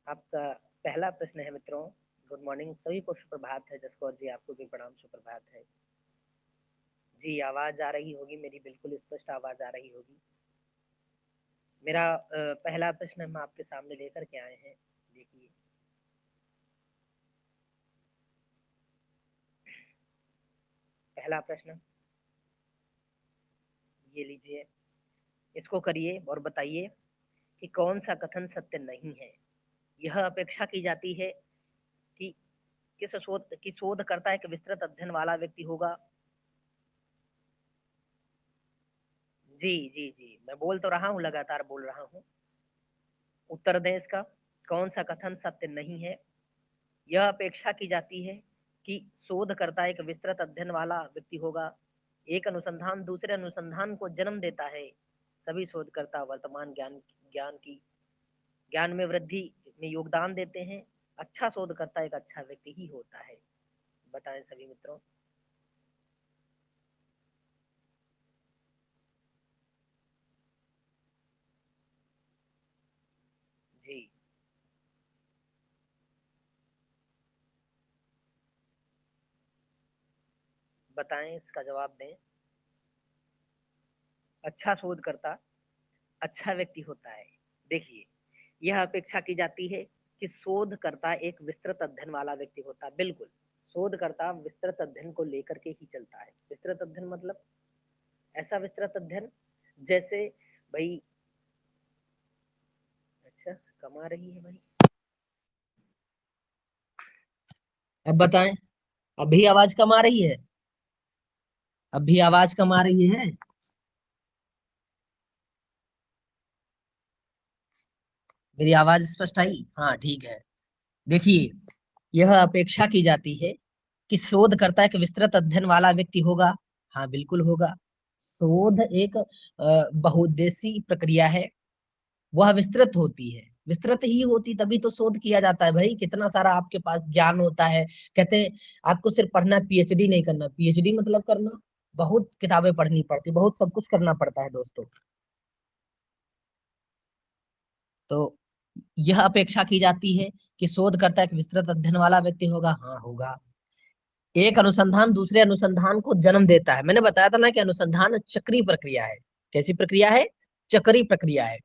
आपका पहला प्रश्न है मित्रों। गुड मॉर्निंग, सभी को सुप्रभात है। जसकौर जी, आपको भी प्रणाम, सुप्रभात है जी। आवाज आ रही होगी मेरी, बिल्कुल स्पष्ट आवाज आ रही होगी। मेरा पहला प्रश्न हम आपके सामने लेकर के आए हैं। देखिए, पहला प्रश्न ये लीजिए, इसको करिए और बताइए कि कौन सा कथन सत्य नहीं है। यह अपेक्षा की जाती है कि शोधकर्ता एक विस्तृत अध्ययन वाला व्यक्ति होगा। जी जी जी, मैं बोल तो रहा हूँ, लगातार बोल रहा हूँ। उत्तर दें इसका। कौन सा कथन सत्य नहीं है। यह अपेक्षा की जाती है कि शोधकर्ता एक विस्तृत अध्ययन वाला व्यक्ति होगा। एक अनुसंधान दूसरे अनुसंधान को जन्म देता है। सभी शोधकर्ता वर्तमान ज्ञान में वृद्धि में योगदान देते हैं। अच्छा शोधकर्ता एक अच्छा व्यक्ति ही होता है। बताएं सभी मित्रों। जी, बताएं, इसका जवाब दें। अच्छा शोधकर्ता अच्छा व्यक्ति होता है। देखिए, यह अपेक्षा की जाती है कि शोधकर्ता एक विस्तृत अध्ययन वाला व्यक्ति होता है। बिल्कुल, शोधकर्ता विस्तृत अध्ययन को लेकर के ही चलता है। विस्तृत अध्ययन मतलब ऐसा विस्तृत अध्ययन जैसे, भाई, अच्छा, कमा रही है भाई। अब बताएं, अभी आवाज कम आ रही है? अभी आवाज कम आ रही है? मेरी आवाज स्पष्ट आई? हाँ, ठीक है। देखिए, यह अपेक्षा की जाती है कि शोधकर्ता एक विस्तृत अध्ययन वाला व्यक्ति होगा। हाँ, बिल्कुल होगा। शोध एक बहुउद्देशीय प्रक्रिया है। वह विस्तृत होती है। विस्तृत ही होती तभी तो शोध किया जाता है भाई। कितना सारा आपके पास ज्ञान होता है। कहते हैं आपको सिर्फ पढ़ना, पीएचडी नहीं करना। पीएचडी मतलब करना, बहुत किताबें पढ़नी पड़ती, बहुत सब कुछ करना पड़ता है दोस्तों। तो यह अपेक्षा की जाती है कि शोधकर्ता एक विस्तृत अध्ययन वाला व्यक्ति होगा। हाँ, होगा। एक अनुसंधान दूसरे अनुसंधान को जन्म देता है। मैंने बताया था ना कि अनुसंधान चक्रीय प्रक्रिया है। कैसी प्रक्रिया है? चक्रीय प्रक्रिया है।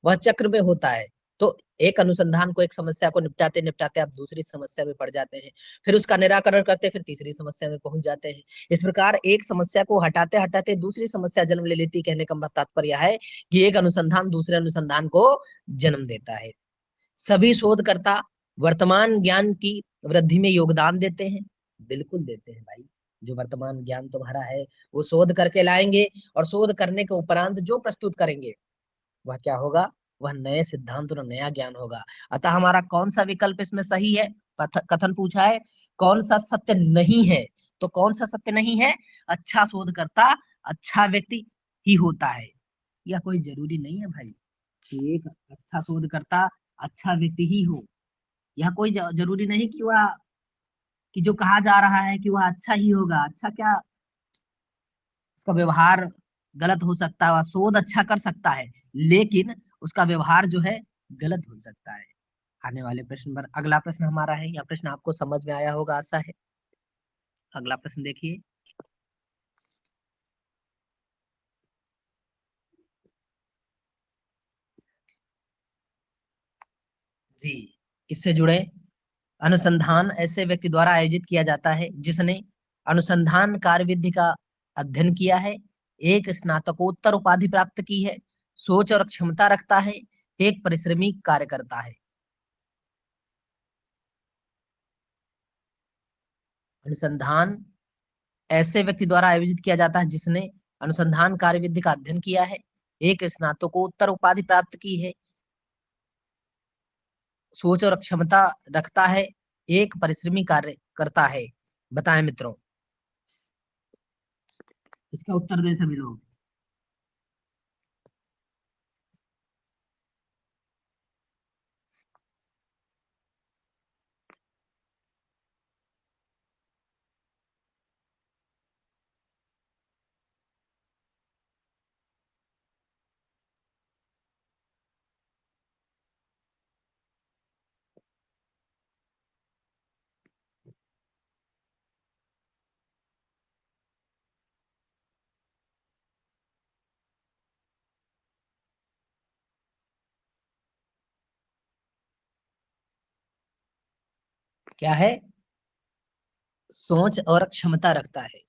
वह चक्र में होता है। तो एक अनुसंधान को, एक समस्या को निपटाते निपटाते आप दूसरी समस्या में पड़ जाते हैं। फिर उसका निराकरण करते, फिर तीसरी समस्या में पहुंच जाते हैं। इस प्रकार एक समस्या को हटाते हटाते दूसरी समस्या जन्म ले लेती। कहने का तात्पर्य है कि एक अनुसंधान दूसरे अनुसंधान को जन्म देता है। सभी शोधकर्ता वर्तमान ज्ञान की वृद्धि में योगदान देते हैं। बिल्कुल देते हैं भाई। जो वर्तमान ज्ञान तुम्हारा है, वो शोध करके लाएंगे, और शोध करने के उपरांत जो प्रस्तुत करेंगे, वह क्या होगा? वह नए सिद्धांत और नया ज्ञान होगा। अतः हमारा कौन सा विकल्प इसमें सही है? कथन पूछा है, कौन सा सत्य नहीं है। तो कौन सा सत्य नहीं है? अच्छा शोधकर्ता अच्छा व्यक्ति ही होता है। यह कोई जरूरी नहीं है भाई कि एक अच्छा शोधकर्ता अच्छा व्यक्ति ही हो। यह कोई जरूरी नहीं कि वह, कि जो कहा जा रहा है कि वह अच्छा ही होगा। अच्छा क्या, उसका व्यवहार गलत हो सकता है। वह शोध अच्छा कर सकता है, लेकिन उसका व्यवहार जो है गलत हो सकता है। आने वाले प्रश्न पर, अगला प्रश्न हमारा है, यह प्रश्न आपको समझ में आया होगा, आशा है। अगला प्रश्न देखिए। जी, इससे जुड़े, अनुसंधान ऐसे व्यक्ति द्वारा आयोजित किया जाता है जिसने अनुसंधान कार्यविधि का अध्ययन किया है, एक स्नातकोत्तर उपाधि प्राप्त की है, सोच और क्षमता रखता है, एक परिश्रमी कार्य करता है। अनुसंधान ऐसे व्यक्ति द्वारा आयोजित किया जाता है जिसने अनुसंधान कार्यविधि का अध्ययन किया है, एक स्नातकोत्तर उपाधि प्राप्त की है, सोच और क्षमता रखता है, एक परिश्रमी कार्य करता है। बताएं मित्रों, इसका उत्तर दे सभी लोग। क्या है? सोच और क्षमता रखता है।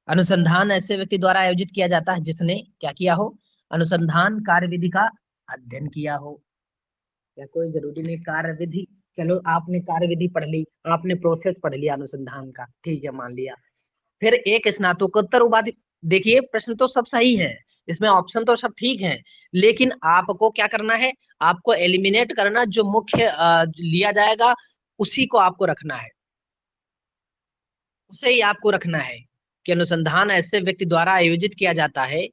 अनुसंधान ऐसे व्यक्ति द्वारा आयोजित किया जाता है जिसने क्या किया हो? अनुसंधान कार्यविधि का अध्ययन किया हो। या कोई जरूरी नहीं कार्यविधि, चलो आपने कार्यविधि पढ़ ली, आपने प्रोसेस पढ़ लिया अनुसंधान का, ठीक है मान लिया। फिर एक स्नातकोत्तर उपाधि। देखिए प्रश्न तो सब सही है, इसमें ऑप्शन तो सब ठीक है, लेकिन आपको क्या करना है? आपको एलिमिनेट करना, जो मुख्य लिया जाएगा उसी को आपको रखना है, उसे ही आपको रखना है कि अनुसंधान ऐसे व्यक्ति द्वारा आयोजित किया जाता है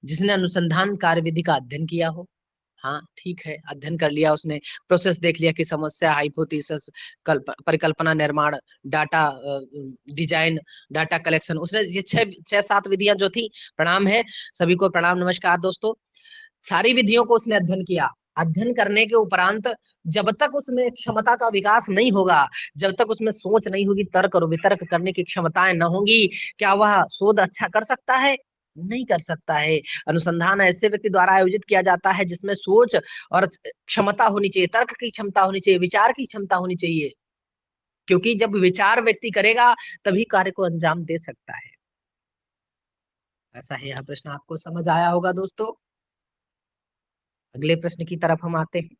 जिसने अनुसंधान कार्यविधि का अध्ययन किया हो। हाँ ठीक है, अध्ययन कर लिया उसने, प्रोसेस देख लिया कि समस्या, हाइपोथेसिस, परिकल्पना, निर्माण, डाटा डिजाइन, डाटा कलेक्शन, उसने ये छह छह सात विधियां जो थी। प्रणाम है सभी को, प्रणाम नमस्कार दोस्तों। सारी विधियों को उसने अध्ययन किया। अध्ययन करने के उपरांत जब तक उसमें क्षमता का विकास नहीं होगा, जब तक उसमें सोच नहीं होगी, तर्क और वितर्क करने की क्षमताएं न होंगी, क्या वह शोध अच्छा कर सकता है? नहीं कर सकता है। अनुसंधान ऐसे व्यक्ति द्वारा आयोजित किया जाता है जिसमें सोच और क्षमता होनी चाहिए, तर्क की क्षमता होनी चाहिए, विचार की क्षमता होनी चाहिए, क्योंकि जब विचार व्यक्ति करेगा तभी कार्य को अंजाम दे सकता है। ऐसा है, यह प्रश्न आपको समझ आया होगा दोस्तों। अगले प्रश्न की तरफ हम आते हैं।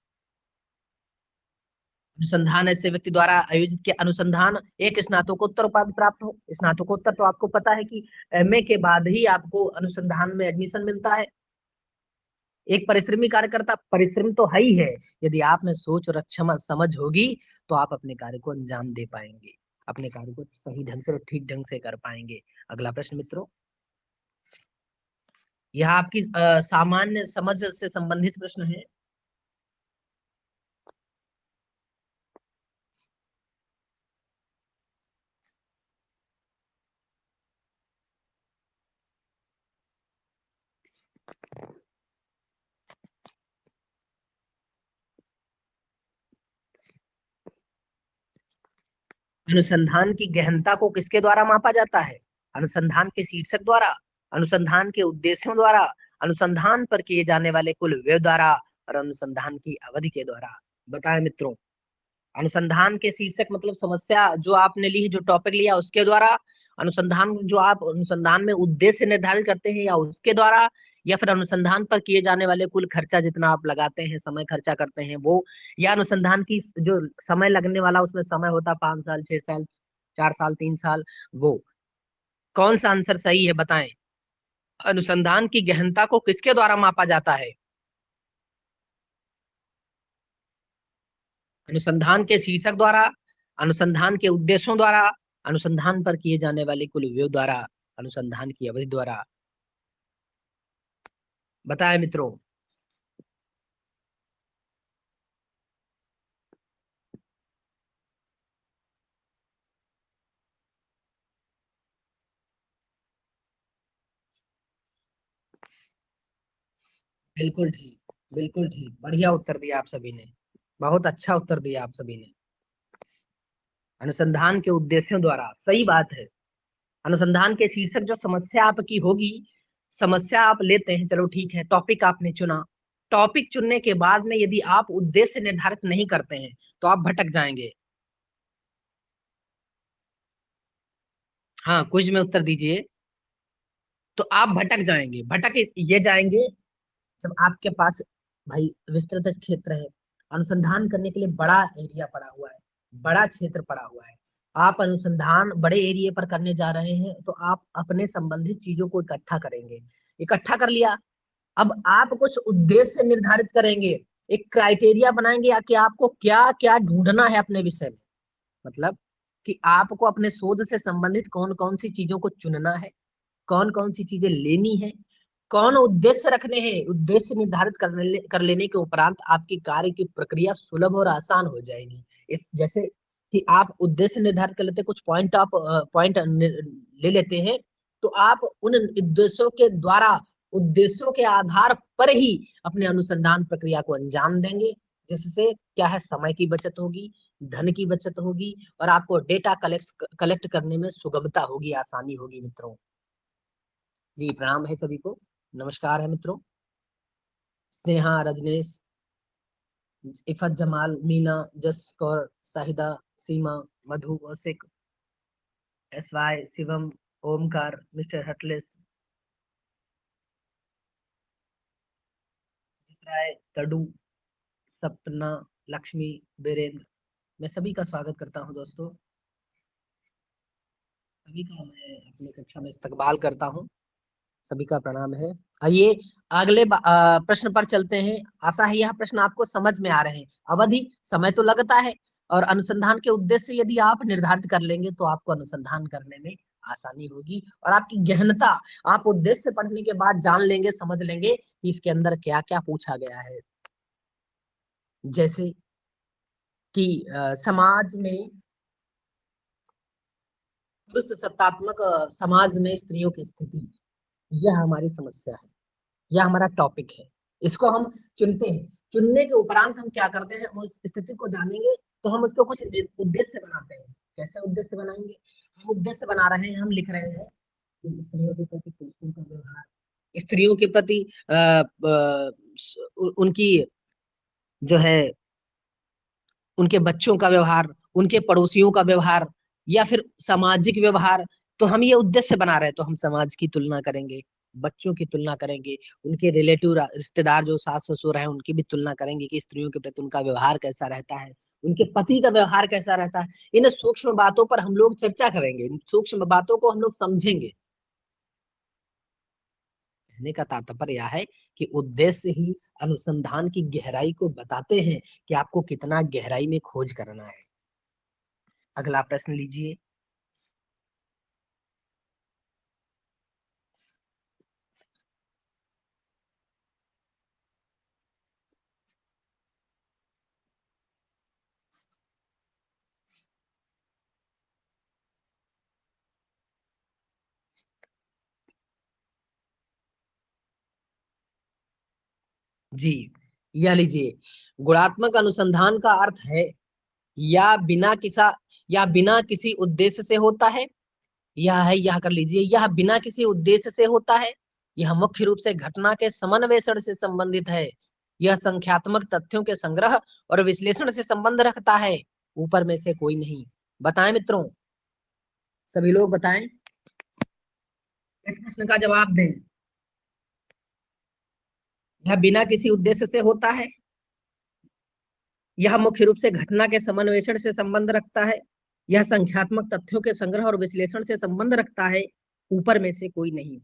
अनुसंधान ऐसे व्यक्ति द्वारा आयोजित किया, अनुसंधान एक स्नातकोत्तर उपाधि प्राप्त हो। स्नातकोत्तर तो आपको पता है कि एमए के बाद ही आपको अनुसंधान में एडमिशन मिलता है। एक परिश्रमी कार्यकर्ता, परिश्रम तो है ही है, यदि आप में सोच और क्षमा समझ होगी तो आप अपने कार्य को अंजाम दे पाएंगे, अपने कार्य को सही ढंग से और ठीक ढंग से कर पाएंगे। अगला प्रश्न मित्रों, यह आपकी सामान्य समझ से संबंधित प्रश्न है। अनुसंधान की गहनता को किसके द्वारा मापा जाता है? अनुसंधान के शीर्षक द्वारा, अनुसंधान के उद्देश्यों द्वारा, अनुसंधान पर किए जाने वाले कुल व्यय द्वारा, और अनुसंधान की अवधि के द्वारा। बताएं मित्रों। अनुसंधान के शीर्षक मतलब समस्या जो आपने ली है, जो टॉपिक लिया उसके द्वारा, अनुसंधान जो आप अनुसंधान में उद्देश्य निर्धारित करते हैं या उसके द्वारा, या फिर अनुसंधान पर किए जाने वाले कुल खर्चा जितना आप लगाते हैं, समय खर्चा करते हैं वो, या अनुसंधान की जो समय लगने वाला उसमें समय होता 5 साल, 6 साल, 4 साल, 3 साल, वो। कौन सा आंसर सही है बताएं? अनुसंधान की गहनता को किसके द्वारा मापा जाता है? अनुसंधान के शीर्षक द्वारा, अनुसंधान के उद्देश्यों द्वारा, अनुसंधान पर किए जाने वाले कुल व्यय द्वारा, अनुसंधान की अवधि द्वारा। बताएं मित्रों। बिल्कुल ठीक, बिल्कुल ठीक, बढ़िया उत्तर दिया आप सभी ने, बहुत अच्छा उत्तर दिया आप सभी ने। अनुसंधान के उद्देश्यों द्वारा, सही बात है। अनुसंधान के शीर्षक जो समस्या आपकी होगी, समस्या आप लेते हैं, चलो ठीक है, टॉपिक आपने चुना, टॉपिक चुनने के बाद में यदि आप उद्देश्य निर्धारित नहीं करते हैं तो आप भटक जाएंगे। हाँ क्विज में उत्तर दीजिए। तो आप भटक जाएंगे, भटक ये जाएंगे जब आपके पास भाई विस्तृत क्षेत्र है, अनुसंधान करने के लिए बड़ा एरिया पड़ा हुआ है, बड़ा क्षेत्र पड़ा हुआ है, आप अनुसंधान बड़े एरिया पर करने जा रहे हैं, तो आप अपने संबंधित चीजों को इकट्ठा करेंगे। इकट्ठा कर लिया, अब आप कुछ उद्देश्य निर्धारित करेंगे, एक क्राइटेरिया बनाएंगे कि आपको क्या क्या ढूंढना है अपने विषय में। मतलब कि आपको अपने शोध से संबंधित कौन कौन सी चीजों को चुनना है, कौन कौन सी चीजें लेनी है, कौन उद्देश्य रखने हैं। उद्देश्य निर्धारित कर लेने के उपरांत आपकी कार्य की प्रक्रिया सुलभ और आसान हो जाएगी। इस जैसे कि आप उद्देश्य निर्धारित कर लेते हैं, कुछ पॉइंट आप पॉइंट ले लेते हैं, तो आप उन उद्देश्यों के द्वारा, उद्देश्यों के आधार पर ही अपने अनुसंधान प्रक्रिया को अंजाम देंगे, जिससे क्या है, समय की बचत होगी, धन की बचत होगी, और आपको डेटा कलेक्ट करने में सुगमता होगी, आसानी होगी मित्रों। जी प्रणाम है सभी को, नमस्कार है मित्रों। स्नेहा, रजनीश, इफत जमाल, मीना, जस कौर, शाहिदा, सीमा, मधु, कौशिक, SY, शिवम, ओमकार, मिस्टर हटलेस, राय, तडू, सपना, लक्ष्मी, बीरेंद्र, मैं सभी का स्वागत करता हूं दोस्तों। सभी का मैं अपनी कक्षा में इस्तकबाल करता हूं। सभी का प्रणाम है। आइए अगले प्रश्न पर चलते हैं। आशा है यह प्रश्न आपको समझ में आ रहे हैं। अवधि, समय तो लगता है, और अनुसंधान के उद्देश्य यदि आप निर्धारित कर लेंगे तो आपको अनुसंधान करने में आसानी होगी, और आपकी गहनता, आप उद्देश्य पढ़ने के बाद जान लेंगे, समझ लेंगे कि इसके अंदर क्या क्या पूछा गया है। जैसे कि समाज में, पुरुष सत्तात्मक समाज में स्त्रियों की स्थिति, यह हमारी समस्या है, यह हमारा टॉपिक है। इसको हम चुनते हैं। चुनने के उपरांत हम क्या करते हैं, उस स्थिति को जानेंगे तो हम उसको कुछ उद्देश्य बनाते हैं। कैसे उद्देश्य बनाएंगे? हम उद्देश्य बना रहे हैं, हम लिख रहे हैं कि स्त्रियों के प्रति पुरुषों का व्यवहार, स्त्रियों के प्रति उनकी जो है, उनके बच्चों का व्यवहार, उनके पड़ोसियों का व्यवहार, या फिर सामाजिक व्यवहार। तो हम ये उद्देश्य बना रहे हैं, तो हम समाज की तुलना करेंगे, बच्चों की तुलना करेंगे, उनके रिलेटिव रिश्तेदार जो सास ससुर हैं उनकी भी तुलना करेंगे कि स्त्रियों के प्रति उनका व्यवहार कैसा रहता है, उनके पति का व्यवहार कैसा रहता है। इन सूक्ष्म बातों पर हम लोग चर्चा करेंगे, इन सूक्ष्म बातों को हम लोग समझेंगे। कहने का तात्पर्य यह है कि उद्देश्य ही अनुसंधान की गहराई को बताते हैं कि आपको कितना गहराई में खोज करना है। अगला प्रश्न लीजिए। जी, यह लीजिए। गुणात्मक अनुसंधान का अर्थ है या बिना किसा या बिना किसी उद्देश्य से होता है। यह है, यह कर लीजिए, यह बिना किसी उद्देश्य से होता है। यह मुख्य रूप से घटना के समन्वेषण से संबंधित है। यह संख्यात्मक तथ्यों के संग्रह और विश्लेषण से संबंध रखता है। ऊपर में से कोई नहीं। बताएं मित्रों, सभी लोग बताएं, इस प्रश्न का जवाब दें। यह बिना किसी उद्देश्य से होता है। यह मुख्य रूप से घटना के समन्वेषण से संबंध रखता है। यह संख्यात्मक तथ्यों के संग्रह और विश्लेषण से संबंध रखता है। ऊपर में से कोई नहीं।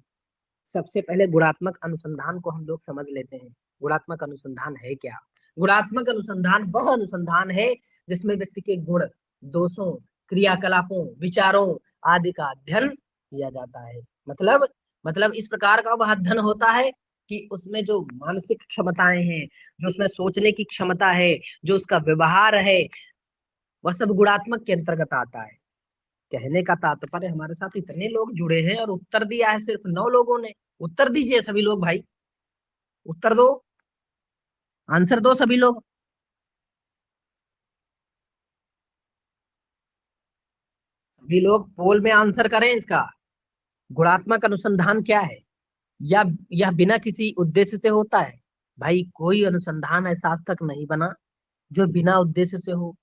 सबसे पहले गुणात्मक अनुसंधान को हम लोग समझ लेते हैं। गुणात्मक अनुसंधान है क्या? गुणात्मक अनुसंधान वह अनुसंधान है जिसमें व्यक्ति के गुण, दोषों, क्रियाकलापों, विचारों आदि का अध्ययन किया जाता है। मतलब इस प्रकार का वह अध्ययन होता है कि उसमें जो मानसिक क्षमताएं हैं, जो उसमें सोचने की क्षमता है, जो उसका व्यवहार है, वह सब गुणात्मक के अंतर्गत आता है। कहने का तात्पर्य, हमारे साथ इतने लोग जुड़े हैं और उत्तर दिया है सिर्फ 9 लोगों ने। उत्तर दीजिए सभी लोग भाई, उत्तर दो, आंसर दो सभी लोग। सभी लोग पोल में आंसर करें इसका। गुणात्मक अनुसंधान क्या है? या यह बिना किसी उद्देश्य से होता है। भाई कोई अनुसंधान ऐसा आज तक नहीं बना जो बिना उद्देश्य से हो।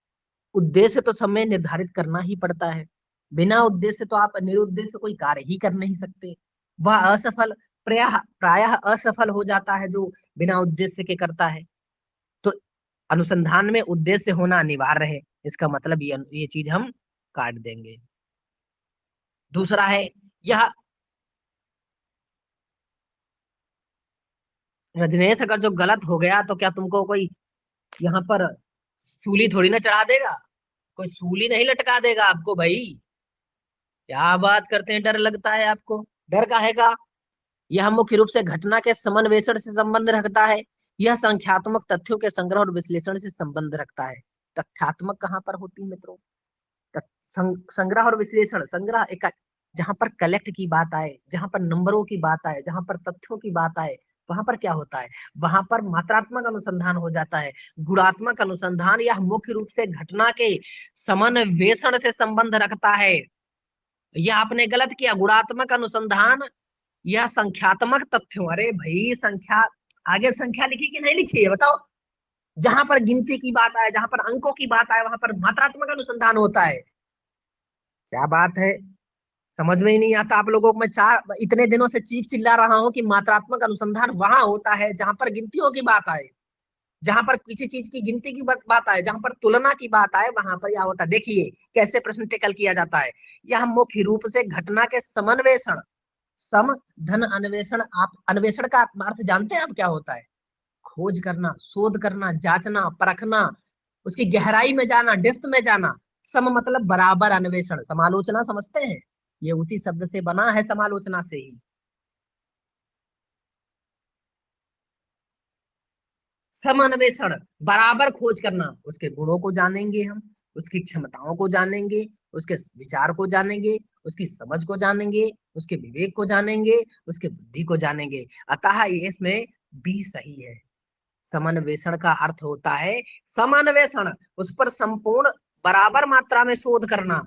उद्देश्य तो समय निर्धारित करना ही पड़ता है। बिना उद्देश्य तो आप निरुद्देश्य कोई कार्य ही कर नहीं सकते। वह असफल, प्रायः प्रायः असफल हो जाता है जो बिना उद्देश्य के करता है। तो अनुसंधान में उद्देश्य होना अनिवार्य है। इसका मतलब ये चीज हम काट देंगे। दूसरा है यह, रजनेश अगर जो गलत हो गया तो क्या तुमको कोई यहाँ पर सूली थोड़ी ना चढ़ा देगा? कोई सूली नहीं लटका देगा आपको भाई। क्या बात करते हैं, डर लगता है आपको? डर काहे का? यह मुख्य रूप से घटना के समन्वेषण से संबंध रखता है। यह संख्यात्मक तथ्यों के संग्रह और विश्लेषण से संबंध रखता है। तथ्यात्मक कहाँ पर होती है मित्रों? संग्रह और विश्लेषण, संग्रह एक, जहां पर कलेक्ट की बात आए, जहां पर नंबरों की बात आए, जहां पर तथ्यों की बात आए, वहां पर क्या होता है? वहां पर मात्रात्मक अनुसंधान हो जाता है। गुणात्मक अनुसंधान यह मुख्य रूप से घटना के समन्वेषण से संबंध रखता है। यह आपने गलत किया। गुणात्मक अनुसंधान यह संख्यात्मक तथ्यों, अरे भाई संख्या, आगे संख्या लिखी कि नहीं लिखी है बताओ? जहां पर गिनती की बात आए, जहां पर अंकों की बात आए, वहां पर मात्रात्मक अनुसंधान होता है। क्या बात है, समझ में ही नहीं आता आप लोगों को। मैं चार इतने दिनों से चीख चिल्ला रहा हूं कि मात्रात्मक अनुसंधान वहां होता है जहां पर गिनतियों की बात आए, जहां पर किसी चीज की गिनती की बात आए, जहां पर तुलना की बात आए, वहां पर यह होता है। देखिए कैसे प्रश्न टेकल किया जाता है। यह मुख्य रूप से घटना के समन्वेषण, सम धन अन्वेषण, आप अन्वेषण का अर्थ जानते हैं आप क्या होता है? खोज करना, शोध करना, जांचना, परखना, उसकी गहराई में जाना, डेप्थ में जाना। सम मतलब बराबर, अन्वेषण, समालोचना समझते हैं, ये उसी शब्द से बना है, समालोचना से ही। समन्वेषण, बराबर खोज करना, उसके गुणों को जानेंगे हम, उसकी क्षमताओं को जानेंगे, उसके विचार को जानेंगे, उसकी समझ को जानेंगे, उसके विवेक को जानेंगे, उसके बुद्धि को जानेंगे। अतः ये इसमें बी सही है। समन्वेषण का अर्थ होता है समान्वेषण, उस पर संपूर्ण बराबर मात्रा में शोध करना।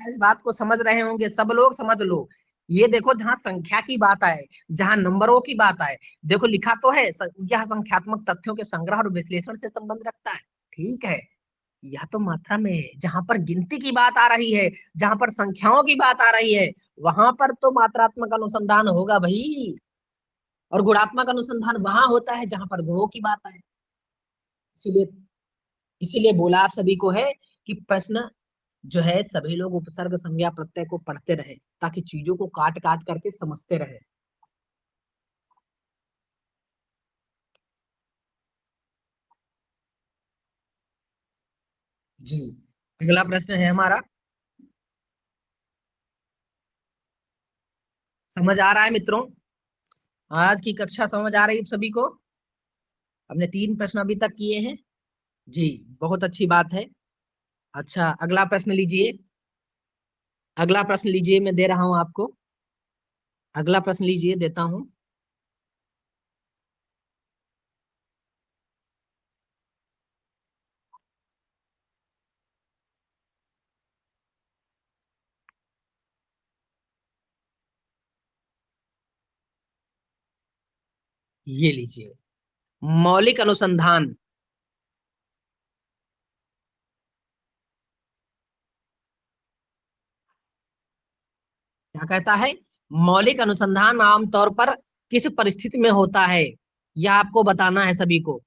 इस बात को समझ रहे होंगे सब लोग, समझ लो। ये देखो जहां संख्या की बात आए, जहां नंबरों की बात आए, देखो लिखा तो है यह संख्यात्मक तथ्यों के संग्रह और विश्लेषण से संबंध रखता है। ठीक है, यह तो मात्रा में है। जहां पर गिनती की बात आ रही है, जहां पर संख्याओं की बात आ रही है, वहां पर तो मात्रात्मक अनुसंधान होगा भाई। और गुणात्मक अनुसंधान वहां होता है जहां पर गुणों की बात आए। इसीलिए इसीलिए बोला आप सभी को है कि प्रश्न जो है सभी लोग उपसर्ग संज्ञा प्रत्यय को पढ़ते रहे, ताकि चीजों को काट काट करके समझते रहे। जी, अगला प्रश्न है हमारा। समझ आ रहा है मित्रों? आज की कक्षा समझ आ रही है सभी को? हमने 3 प्रश्न अभी तक किए हैं। जी, बहुत अच्छी बात है। अच्छा, अगला प्रश्न लीजिए। अगला प्रश्न लीजिए, मैं दे रहा हूं आपको। अगला प्रश्न लीजिए, देता हूं। ये लीजिए, मौलिक अनुसंधान क्या कहता है? मौलिक अनुसंधान आमतौर पर किस परिस्थिति में होता है, यह आपको बताना है सभी को।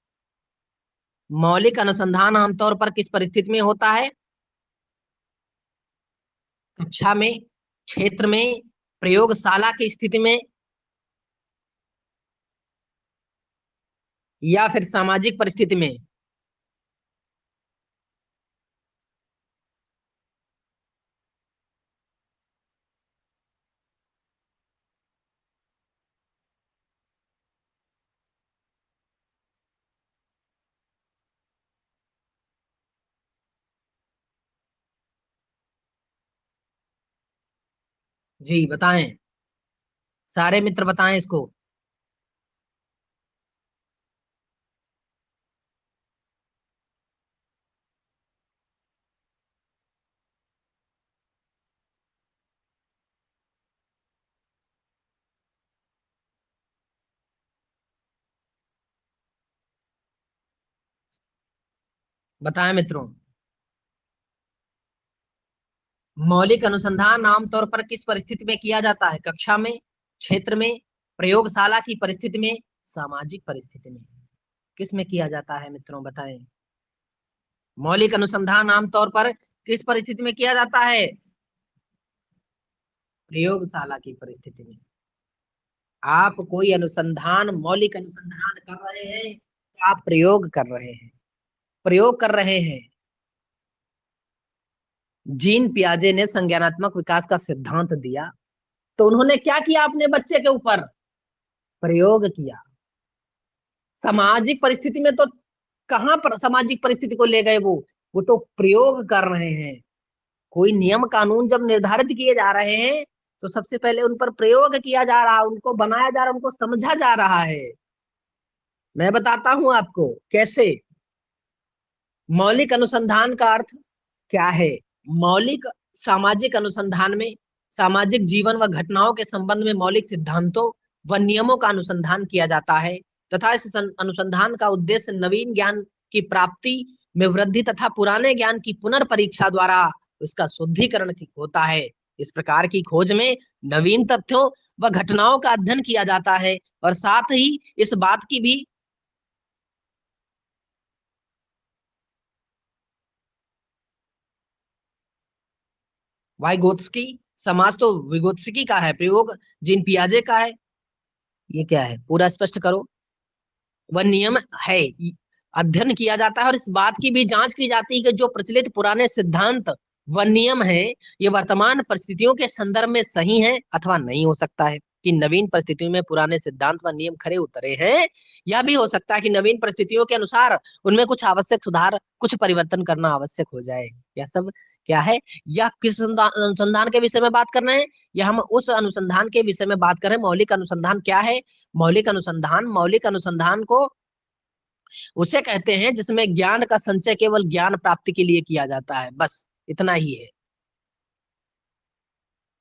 मौलिक अनुसंधान आमतौर पर किस परिस्थिति में होता है? कक्षा में, क्षेत्र में, प्रयोगशाला की स्थिति में, या फिर सामाजिक परिस्थिति में। जी बताएं, सारे मित्र बताएं इसको। बताएं मित्रों। मौलिक अनुसंधान आमतौर पर किस परिस्थिति में किया जाता है? कक्षा में, क्षेत्र में, प्रयोगशाला की परिस्थिति में, सामाजिक परिस्थिति में। किस में किया जाता है मित्रों, बताएं। मौलिक अनुसंधान आमतौर पर किस परिस्थिति में किया जाता है? प्रयोगशाला की परिस्थिति में। आप कोई अनुसंधान, मौलिक अनुसंधान कर रहे हैं तो आप प्रयोग कर रहे हैं, प्रयोग कर रहे हैं। जीन पियाजे ने संज्ञानात्मक विकास का सिद्धांत दिया, तो उन्होंने क्या किया अपने बच्चे के ऊपर? प्रयोग किया। सामाजिक परिस्थिति में तो कहां पर सामाजिक परिस्थिति को ले गए वो तो प्रयोग कर रहे हैं। कोई नियम कानून जब निर्धारित किए जा रहे हैं, तो सबसे पहले उन पर प्रयोग किया जा रहा है, उनको बनाया जा रहा है, उनको समझा जा रहा है। मैं बताता हूं आपको कैसे। मौलिक अनुसंधान का अर्थ क्या है? मौलिक, सामाजिक अनुसंधान में सामाजिक जीवन व घटनाओं के संबंध में मौलिक सिद्धांतों व नियमों का अनुसंधान किया जाता है तथा इस अनुसंधान का उद्देश्य नवीन ज्ञान की प्राप्ति में वृद्धि तथा पुराने ज्ञान की पुनर्परीक्षा द्वारा उसका शुद्धिकरण होता है। इस प्रकार की खोज में नवीन तथ्यों व घटनाओं का अध्ययन किया जाता है और साथ ही इस बात की भी वाइगोत्स्की समाज तो विगोत्स्की का है, प्रयोग जीन पियाजे का है। ये क्या है, पूरा स्पष्ट करो। वह नियम है, अध्ययन किया जाता है और इस बात की भी जांच की जाती है कि जो प्रचलित पुराने सिद्धांत व नियम है ये वर्तमान परिस्थितियों के संदर्भ में सही है अथवा नहीं। हो सकता है कि नवीन परिस्थितियों में पुराने सिद्धांत व नियम खरे उतरे हैं, या भी हो सकता है कि नवीन परिस्थितियों के अनुसार उनमें कुछ आवश्यक सुधार, कुछ परिवर्तन करना आवश्यक हो जाए। यह सब क्या है, या किस अनुसंधान के विषय में बात कर रहे हैं, या हम उस अनुसंधान के विषय में बात कर रहे हैं। मौलिक अनुसंधान क्या है? मौलिक अनुसंधान को उसे कहते हैं जिसमें ज्ञान का संचय केवल ज्ञान प्राप्ति के लिए किया जाता है, बस इतना ही है।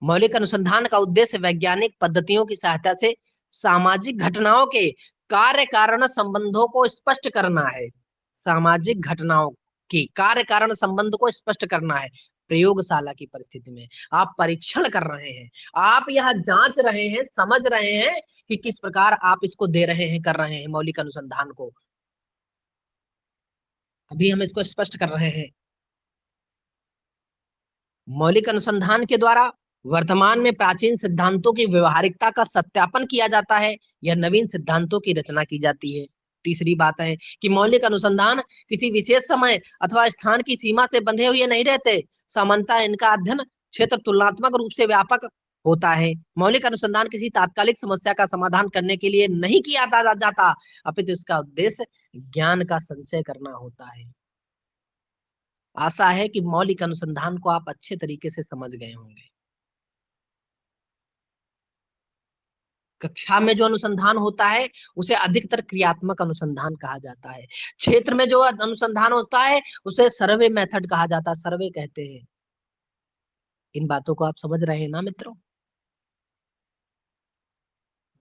मौलिक अनुसंधान का उद्देश्य वैज्ञानिक पद्धतियों की सहायता से सामाजिक घटनाओं के कार्य कारण संबंधों को स्पष्ट करना है। सामाजिक घटनाओं की कार्य कारण संबंध को स्पष्ट करना है। प्रयोगशाला की परिस्थिति में आप परीक्षण कर रहे हैं, आप यह जांच रहे हैं, समझ रहे हैं कि किस प्रकार आप इसको दे रहे हैं, कर रहे हैं मौलिक अनुसंधान को। अभी हम इसको स्पष्ट कर रहे हैं। मौलिक अनुसंधान के द्वारा वर्तमान में प्राचीन सिद्धांतों की व्यवहारिकता का सत्यापन किया जाता है या नवीन सिद्धांतों की रचना की जाती है। तीसरी बात है कि मौलिक अनुसंधान किसी विशेष समय अथवा स्थान की सीमा से बंधे हुए नहीं रहते। सामान्यतः इनका अध्ययन क्षेत्र तुलनात्मक रूप से व्यापक होता है। मौलिक अनुसंधान किसी तात्कालिक समस्या का समाधान करने के लिए नहीं किया जाता, अपितु इसका उद्देश्य ज्ञान का संचय करना होता है। आशा है कि मौलिक अनुसंधान को आप अच्छे तरीके से समझ गए होंगे। कक्षा में जो अनुसंधान होता है उसे अधिकतर क्रियात्मक अनुसंधान कहा जाता है। क्षेत्र में जो अनुसंधान होता है उसे सर्वे मेथड कहा जाता है, सर्वे कहते हैं। इन बातों को आप समझ रहे हैं ना मित्रों?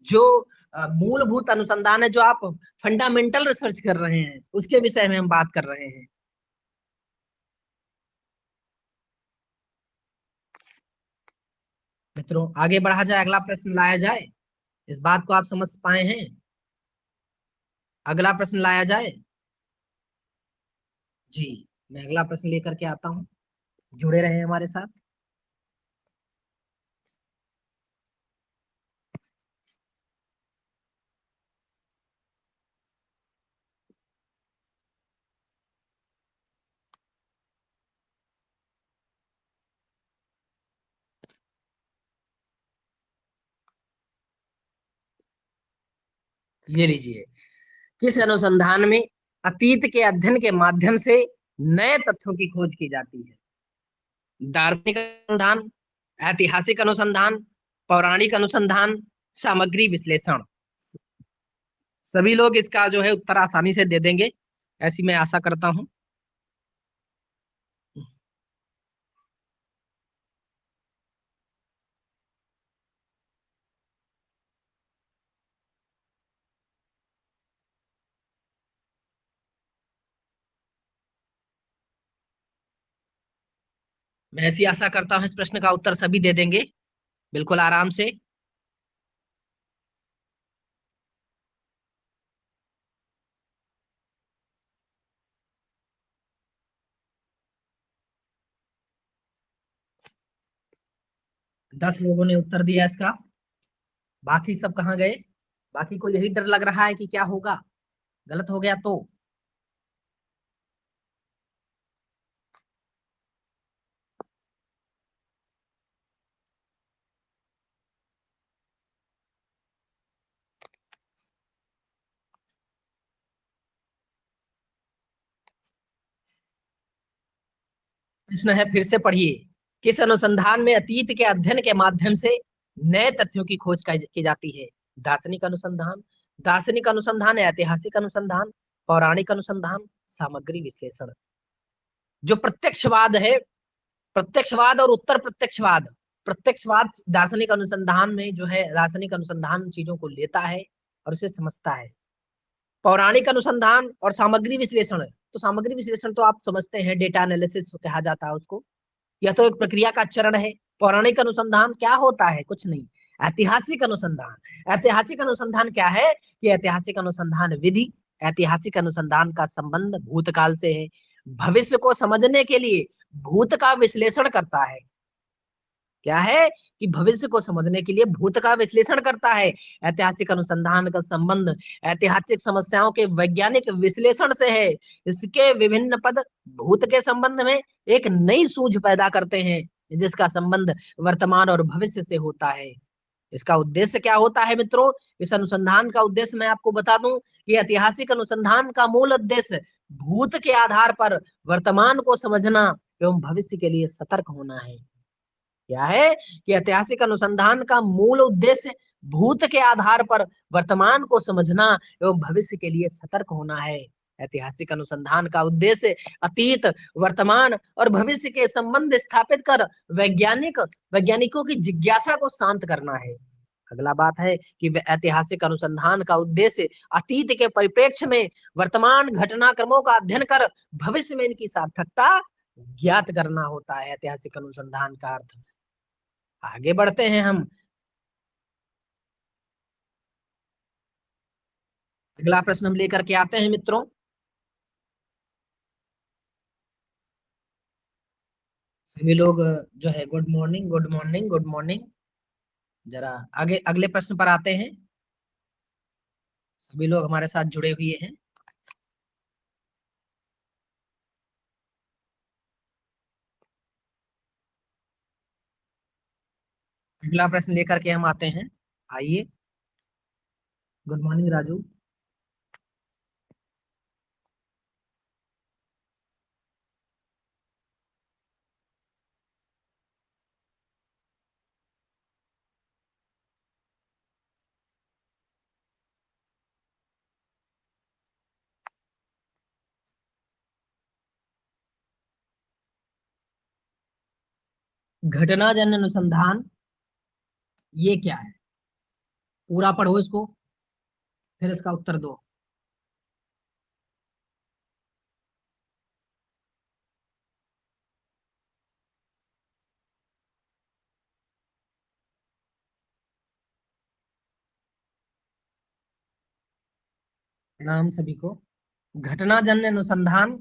जो मूलभूत अनुसंधान है, जो आप फंडामेंटल रिसर्च कर रहे हैं, उसके विषय में हम बात कर रहे हैं। मित्रों आगे बढ़ा जाए, अगला प्रश्न लाया जाए। इस बात को आप समझ पाए हैं? अगला प्रश्न लाया जाए। जी, मैं अगला प्रश्न लेकर के आता हूँ, जुड़े रहे हमारे साथ। ये लीजिए, किस अनुसंधान में अतीत के अध्ययन के माध्यम से नए तथ्यों की खोज की जाती है? दार्शनिक अनुसंधान, ऐतिहासिक अनुसंधान, पौराणिक अनुसंधान, सामग्री विश्लेषण। सभी लोग इसका जो है उत्तर आसानी से दे देंगे, ऐसी मैं आशा करता हूं। मैं ऐसी आशा करता हूं इस प्रश्न का उत्तर सभी दे देंगे, बिल्कुल आराम से। दस लोगों ने उत्तर दिया इसका, बाकी सब कहाँ गए? बाकी को यही डर लग रहा है कि क्या होगा, गलत हो गया तो। प्रश्न है, फिर से पढ़िए। किस अनुसंधान में अतीत के अध्ययन के माध्यम से नए तथ्यों की खोज की जाती है? दार्शनिक अनुसंधान, दार्शनिक अनुसंधान, ऐतिहासिक अनुसंधान, पौराणिक अनुसंधान, सामग्री विश्लेषण। जो प्रत्यक्षवाद है, प्रत्यक्षवाद और उत्तर प्रत्यक्षवाद, प्रत्यक्षवाद दार्शनिक अनुसंधान में जो है, दार्शनिक अनुसंधान चीजों को लेता है और उसे समझता है। पौराणिक अनुसंधान और सामग्री विश्लेषण, तो सामग्री विश्लेषण तो आप समझते हैं, डेटा एनालिसिस कहा जाता है उसको। यह तो एक प्रक्रिया का चरण है। पौराणिक अनुसंधान क्या होता है? कुछ नहीं। ऐतिहासिक अनुसंधान, ऐतिहासिक अनुसंधान क्या है कि ऐतिहासिक अनुसंधान विधि, ऐतिहासिक अनुसंधान का संबंध भूतकाल से है। भविष्य को समझने के लिए भूत का विश्लेषण करता है। क्या है कि भविष्य को समझने के लिए भूत का विश्लेषण करता है। ऐतिहासिक अनुसंधान का संबंध ऐतिहासिक समस्याओं के वैज्ञानिक विश्लेषण से है। इसके विभिन्न पद भूत के संबंध में एक नई सूझ पैदा करते हैं, जिसका संबंध वर्तमान और भविष्य से होता है। इसका उद्देश्य क्या होता है मित्रों? इस अनुसंधान का उद्देश्य मैं आपको बता दूं कि ऐतिहासिक अनुसंधान का मूल उद्देश्य भूत के आधार पर वर्तमान को समझना एवं भविष्य के लिए सतर्क होना है। क्या है कि ऐतिहासिक अनुसंधान का मूल उद्देश्य भूत के आधार पर वर्तमान को समझना एवं भविष्य के लिए सतर्क होना है। ऐतिहासिक अनुसंधान का उद्देश्य अतीत, वर्तमान और भविष्य के संबंध स्थापित कर वैज्ञानिकों की जिज्ञासा को शांत करना है। अगला बात है कि ऐतिहासिक अनुसंधान का उद्देश्य अतीत के परिप्रेक्ष्य में वर्तमान घटनाक्रमों का अध्ययन कर भविष्य में इनकी सार्थकता ज्ञात करना होता है। ऐतिहासिक अनुसंधान का अर्थ। आगे बढ़ते हैं हम। अगला प्रश्न हम लेकर के आते हैं मित्रों। सभी लोग जो है, good morning, good morning, good morning. जरा आगे अगले प्रश्न पर आते हैं। सभी लोग हमारे साथ जुड़े हुए हैं। अगला प्रश्न लेकर के हम आते हैं। आइए। Good morning Raju. घटनाजन्य अनुसंधान ये क्या है? पूरा पढ़ो इसको, फिर इसका उत्तर दो। नाम सभी को। घटनाजन्य अनुसंधान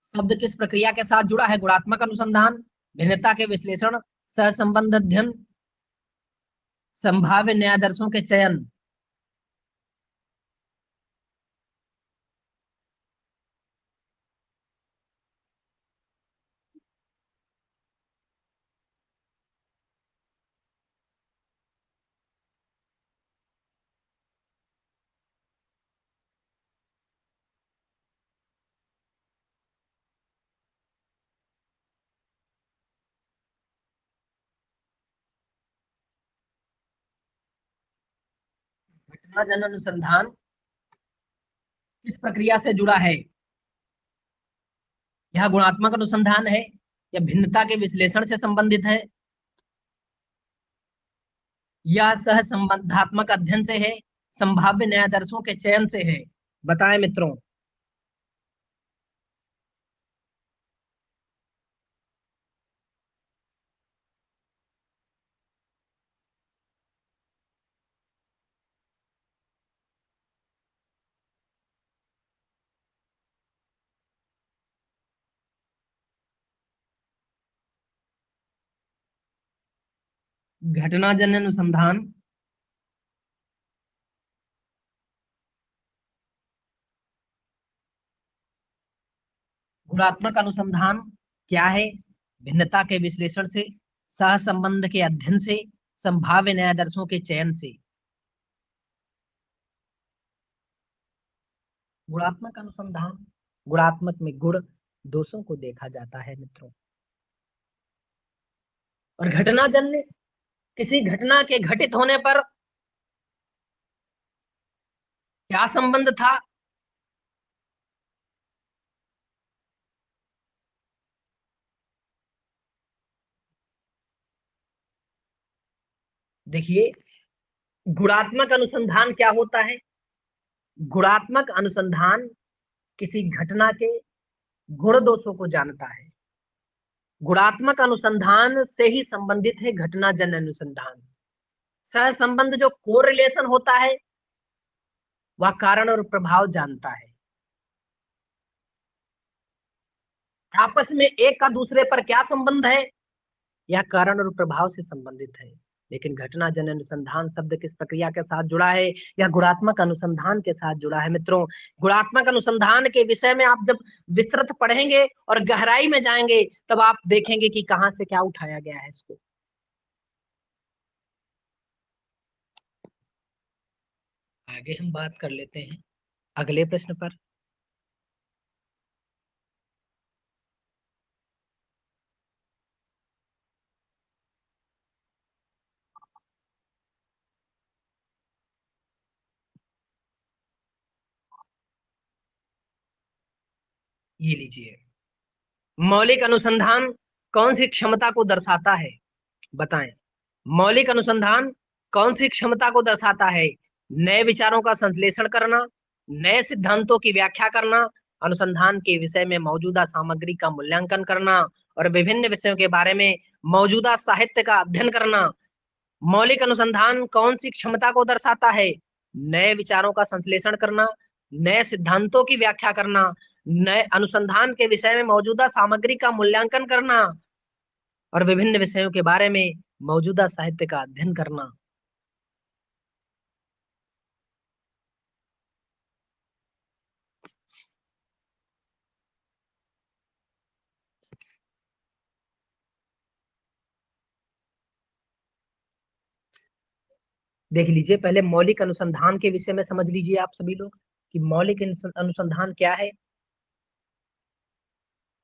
शब्द किस प्रक्रिया के साथ जुड़ा है? गुणात्मक अनुसंधान, भिन्नता के विश्लेषण, सहसंबंध अध्ययन, संभाव्य न्यायादर्शों के चयन। घटनाजन्य अनुसंधान किस प्रक्रिया से जुड़ा है? यह गुणात्मक अनुसंधान है या भिन्नता के विश्लेषण से संबंधित है, या सह संबंधात्मक अध्ययन से है, संभाव्य न्यायादर्शों के चयन से है? बताएं मित्रों। घटनाजन्य अनुसंधान गुणात्मक अनुसंधान क्या है? भिन्नता के विश्लेषण से, सह संबंध के अध्ययन से, संभाव्य न्यायादर्शों के चयन से। गुणात्मक अनुसंधान, गुणात्मक में गुण दोषों को देखा जाता है मित्रों। और घटनाजन्य किसी घटना के घटित होने पर क्या संबंध था? देखिए, गुणात्मक अनुसंधान क्या होता है? गुणात्मक अनुसंधान किसी घटना के गुण दोषों को जानता है। गुणात्मक अनुसंधान से ही संबंधित है घटना जन अनुसंधान। सह संबंध जो कोरिलेशन होता है वह कारण और प्रभाव जानता है। आपस में एक का दूसरे पर क्या संबंध है, यह कारण और प्रभाव से संबंधित है। लेकिन घटना जन अनुसंधान शब्द किस प्रक्रिया के साथ जुड़ा है? यह गुणात्मक अनुसंधान के साथ जुड़ा है। मित्रों, गुणात्मक अनुसंधान के विषय में आप जब विस्तृत पढ़ेंगे और गहराई में जाएंगे तब आप देखेंगे कि कहां से क्या उठाया गया है इसको। आगे हम बात कर लेते हैं अगले प्रश्न पर। ये लीजिए, मौलिक अनुसंधान कौन सी क्षमता को दर्शाता है? बताएं। मौलिक अनुसंधान कौन सी क्षमता को दर्शाता है? नए विचारों का संश्लेषण करना, नए सिद्धांतों की व्याख्या करना, अनुसंधान के विषय में मौजूदा सामग्री का मूल्यांकन करना और विभिन्न विषयों के बारे में मौजूदा साहित्य का अध्ययन करना। मौलिक अनुसंधान कौन सी क्षमता को दर्शाता है? नए विचारों का संश्लेषण करना, नए सिद्धांतों की व्याख्या करना, नए अनुसंधान के विषय में मौजूदा सामग्री का मूल्यांकन करना और विभिन्न विषयों के बारे में मौजूदा साहित्य का अध्ययन करना। देख लीजिए, पहले मौलिक अनुसंधान के विषय में समझ लीजिए आप सभी लोग कि मौलिक अनुसंधान क्या है।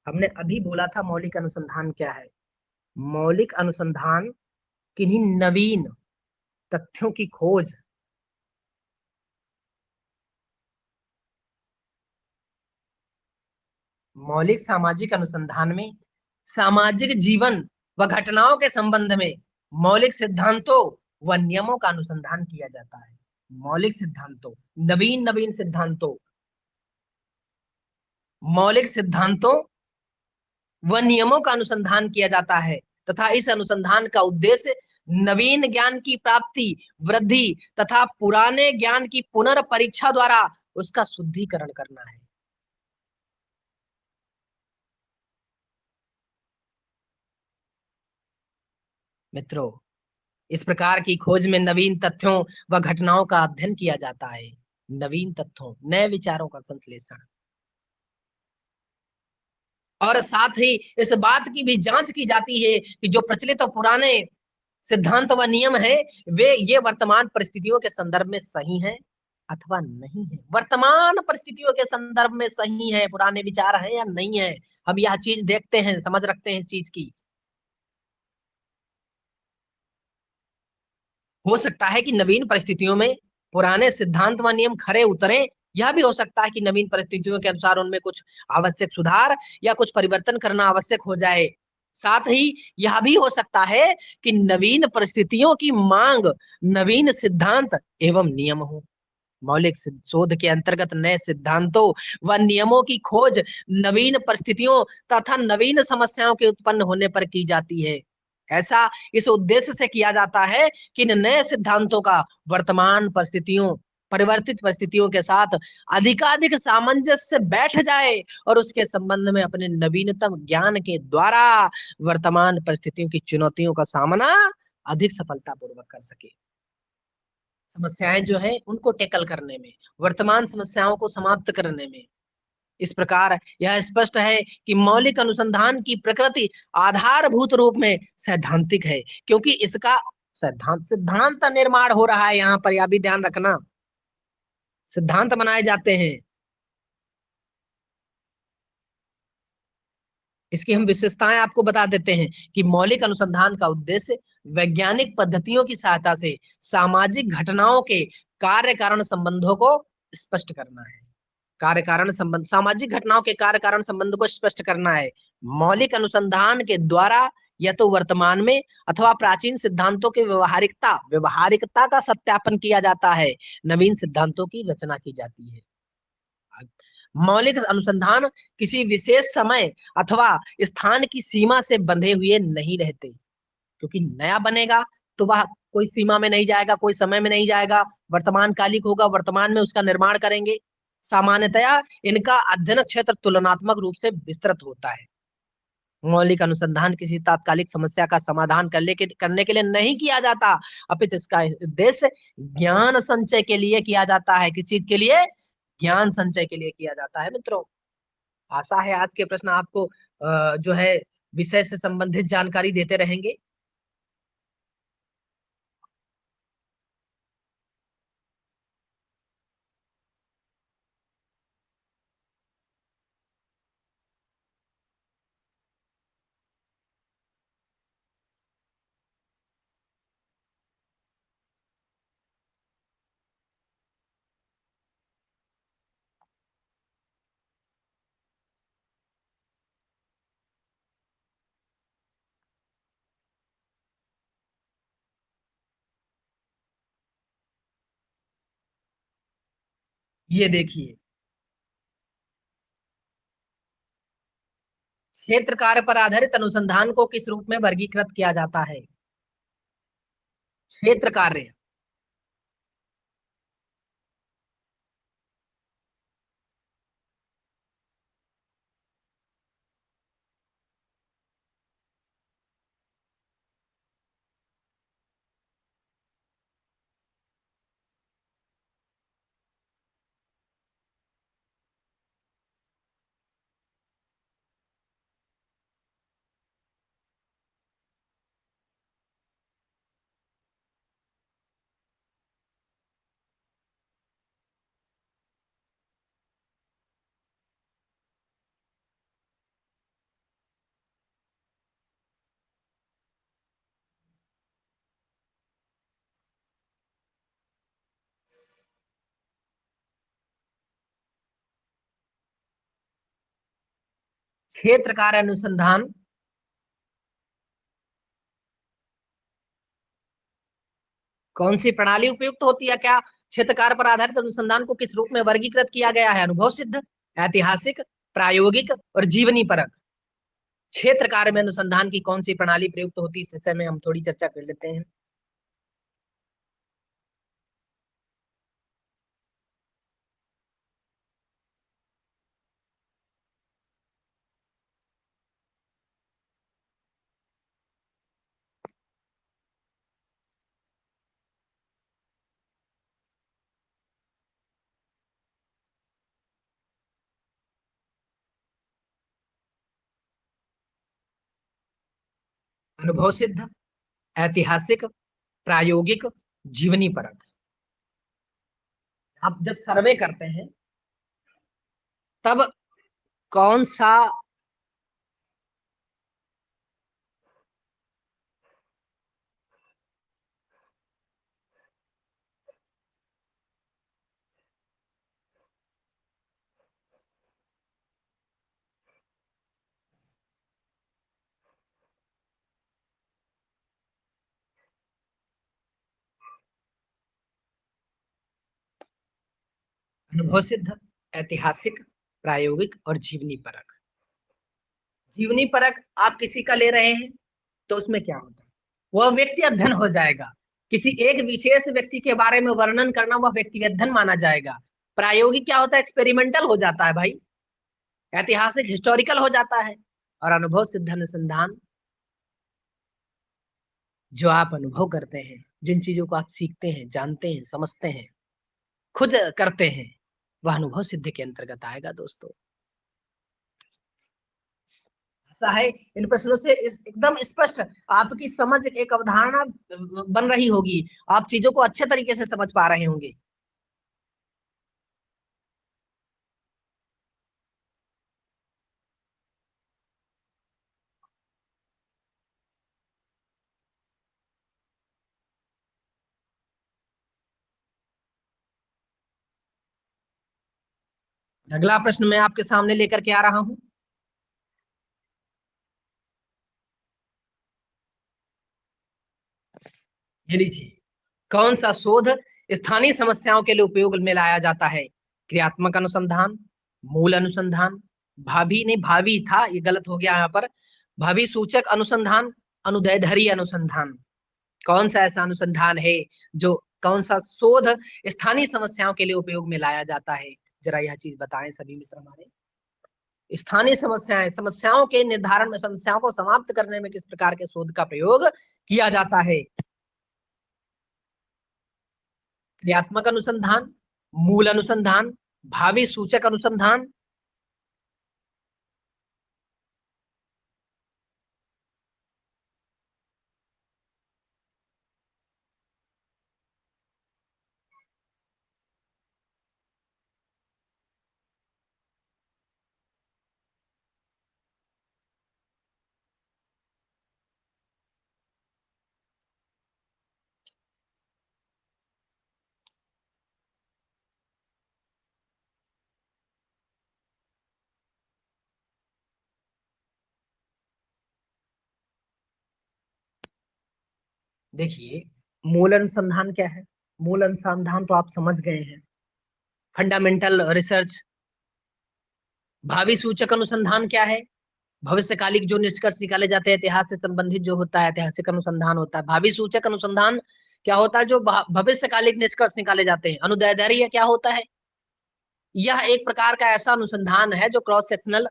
हमने अभी बोला था मौलिक अनुसंधान क्या है। मौलिक अनुसंधान किन्हीं नवीन तथ्यों की खोज, मौलिक सामाजिक अनुसंधान में सामाजिक जीवन व घटनाओं के संबंध में मौलिक सिद्धांतों व नियमों का अनुसंधान किया जाता है। मौलिक सिद्धांतों, नवीन नवीन सिद्धांतों, मौलिक सिद्धांतों व नियमों का अनुसंधान किया जाता है तथा इस अनुसंधान का उद्देश्य नवीन ज्ञान की प्राप्ति, वृद्धि तथा पुराने ज्ञान की पुनर्परीक्षा द्वारा उसका शुद्धिकरण करना है। मित्रों, इस प्रकार की खोज में नवीन तथ्यों व घटनाओं का अध्ययन किया जाता है। नवीन तथ्यों, नए विचारों का संश्लेषण और साथ ही इस बात की भी जांच की जाती है कि जो प्रचलित और पुराने सिद्धांत व नियम है वे ये वर्तमान परिस्थितियों के संदर्भ में सही हैं अथवा नहीं है। वर्तमान परिस्थितियों के संदर्भ में सही है, पुराने विचार हैं या नहीं है, हम यह चीज देखते हैं, समझ रखते हैं इस चीज की। हो सकता है कि नवीन परिस्थितियों में पुराने सिद्धांत व नियम खरे उतरे। यह भी हो सकता है कि नवीन परिस्थितियों के अनुसार उनमें कुछ आवश्यक सुधार या कुछ परिवर्तन करना आवश्यक हो जाए। साथ ही यह भी हो सकता है कि नवीन परिस्थितियों की मांग नवीन सिद्धांत एवं नियम हो। मौलिक शोध के अंतर्गत नए सिद्धांतों व नियमों की खोज नवीन परिस्थितियों तथा नवीन समस्याओं के उत्पन्न होने पर की जाती है। ऐसा इस उद्देश्य से किया जाता है कि इन नए सिद्धांतों का वर्तमान परिस्थितियों, परिवर्तित परिस्थितियों के साथ अधिकाधिक सामंजस्य बैठ जाए और उसके संबंध में अपने नवीनतम ज्ञान के द्वारा वर्तमान परिस्थितियों की चुनौतियों का सामना अधिक सफलतापूर्वक कर सके। समस्याएं जो है उनको टैकल करने में, वर्तमान समस्याओं को समाप्त करने में। इस प्रकार यह स्पष्ट है कि मौलिक अनुसंधान की प्रकृति आधारभूत रूप में सैद्धांतिक है, क्योंकि इसका सिद्धांत सिद्धांत निर्माण हो रहा है। यहाँ पर यह भी ध्यान रखना, सिद्धांत बनाए जाते हैं। इसकी हम विशेषताएं आपको बता देते हैं कि मौलिक अनुसंधान का उद्देश्य वैज्ञानिक पद्धतियों की सहायता से सामाजिक घटनाओं के कार्य कारण संबंधों को स्पष्ट करना है। कार्य कारण संबंध, सामाजिक घटनाओं के कार्य कारण संबंध को स्पष्ट करना है। मौलिक अनुसंधान के द्वारा या तो वर्तमान में अथवा प्राचीन सिद्धांतों की व्यवहारिकता व्यवहारिकता का सत्यापन किया जाता है, नवीन सिद्धांतों की रचना की जाती है। मौलिक अनुसंधान किसी विशेष समय अथवा स्थान की सीमा से बंधे हुए नहीं रहते, क्योंकि नया बनेगा तो वह कोई सीमा में नहीं जाएगा, कोई समय में नहीं जाएगा, वर्तमान कालिक होगा, वर्तमान में उसका निर्माण करेंगे। सामान्यतया इनका अध्ययन क्षेत्र तुलनात्मक रूप से विस्तृत होता है। मौलिक अनुसंधान किसी तात्कालिक समस्या का समाधान करने के लिए नहीं किया जाता, अपितु इसका उद्देश्य ज्ञान संचय के लिए किया जाता है। किस चीज के लिए? ज्ञान संचय के लिए किया जाता है मित्रों। आशा है आज के प्रश्न आपको जो है विषय से संबंधित जानकारी देते रहेंगे। ये देखिए, क्षेत्र कार्य पर आधारित अनुसंधान को किस रूप में वर्गीकृत किया जाता है? क्षेत्र कार्य। क्षेत्र कार्य अनुसंधान कौन सी प्रणाली उपयुक्त होती है? क्या क्षेत्र कार्य पर आधारित अनुसंधान को किस रूप में वर्गीकृत किया गया है? अनुभव सिद्ध, ऐतिहासिक, प्रायोगिक और जीवनी परक। क्षेत्र कार्य में अनुसंधान की कौन सी प्रणाली प्रयुक्त होती है, इस विषय में हम थोड़ी चर्चा कर लेते हैं। अनुभव सिद्ध, ऐतिहासिक, प्रायोगिक, जीवनी परक। आप जब सर्वे करते हैं तब कौन सा अनुभव सिद्ध, ऐतिहासिक, प्रायोगिक और जीवनी परक। जीवनी परक आप किसी का ले रहे हैं तो उसमें क्या होता है? वह व्यक्ति अध्ययन हो जाएगा। किसी एक विशेष व्यक्ति के बारे में वर्णन करना वह व्यक्ति अध्ययन माना जाएगा। प्रायोगिक क्या होता है? एक्सपेरिमेंटल हो जाता है भाई। ऐतिहासिक हिस्टोरिकल हो जाता है। और अनुभव सिद्ध अनुसंधान जो आप अनुभव करते हैं, जिन चीजों को आप सीखते हैं, जानते हैं, समझते हैं, खुद करते हैं, वह अनुभव सिद्ध के अंतर्गत आएगा दोस्तों। ऐसा है, इन प्रश्नों से एकदम स्पष्ट आपकी समझ, एक अवधारणा बन रही होगी। आप चीजों को अच्छे तरीके से समझ पा रहे होंगे। अगला प्रश्न मैं आपके सामने लेकर के आ रहा हूं। ये लीजिए, कौन सा शोध स्थानीय समस्याओं के लिए उपयोग में लाया जाता है? क्रियात्मक अनुसंधान, मूल अनुसंधान, भावी नहीं भावी था, ये गलत हो गया यहाँ पर, भावी सूचक अनुसंधान, अनुदैर्ध्य अनुसंधान। कौन सा ऐसा अनुसंधान है जो, कौन सा शोध स्थानीय समस्याओं के लिए उपयोग में लाया जाता है? जरा यह चीज बताएं सभी मित्र हमारे। स्थानीय समस्याएं, समस्याओं के निर्धारण में, समस्याओं को समाप्त करने में किस प्रकार के शोध का प्रयोग किया जाता है? क्रियात्मक अनुसंधान, मूल अनुसंधान, भावी सूचक अनुसंधान। देखिए, मूल अनुसंधान क्या है? मूल अनुसंधान तो आप समझ गए हैं, फंडामेंटल रिसर्च। भावी सूचक अनुसंधान क्या है? भविष्यकालिक जो निष्कर्ष निकाले जाते हैं, इतिहास से संबंधित जो होता है, ऐतिहासिक अनुसंधान होता है। भावी सूचक अनुसंधान क्या होता है? जो भविष्यकालिक निष्कर्ष निकाले जाते हैं। अनुदैर्ध्य क्या होता है? यह एक प्रकार का ऐसा अनुसंधान है जो क्रॉस सेक्शनल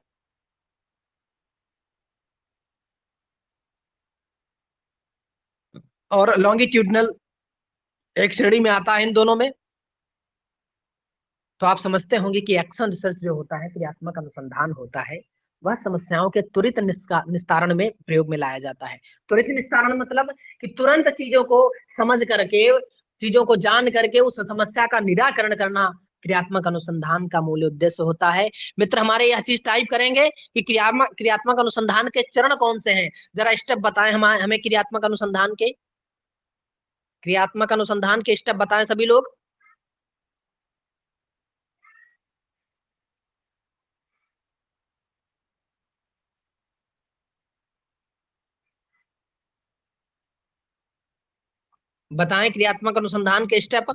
और लॉन्गिट्यूडनल एक श्रेणी में आता है, इन दोनों में। तो आप समझते होंगे कि एक्शन रिसर्च जो होता है, क्रियात्मक अनुसंधान होता है, वह समस्याओं के त्वरित निस्तारण में प्रयोग में लाया जाता है। त्वरित निस्तारण मतलब कि तुरंत चीजों को समझ करके, चीजों को जान करके उस समस्या का निराकरण करना क्रियात्मक अनुसंधान का मूल उद्देश्य होता है। मित्र हमारे यह चीज टाइप करेंगे कि क्रियात्मक क्रियात्मक अनुसंधान के चरण कौन से हैं? जरा स्टेप बताएं हमें क्रियात्मक अनुसंधान के, क्रियात्मक अनुसंधान के स्टेप बताएं सभी लोग। बताएं क्रियात्मक अनुसंधान के स्टेप।